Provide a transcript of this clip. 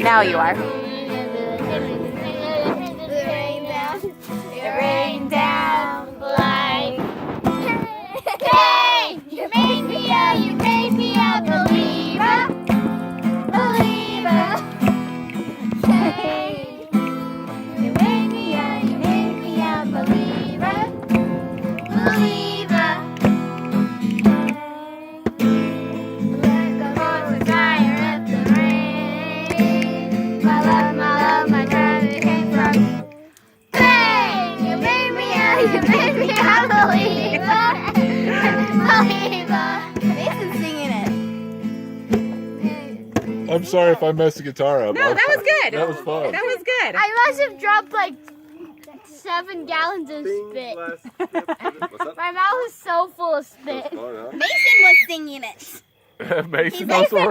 Now you are. It rained down like hey, you made me a believer, believer. Hey, you made me a believer, believer. Let the Lord retire at the rain. My love, my drive came from. Hey, you made me a believer, believer. Mason's singing it. I'm sorry if I messed the guitar up. No, that was good. That was fun. That was good. I must have dropped like 7 gallons of spit. My mouth is so full of spit. Mason was singing it. Mason also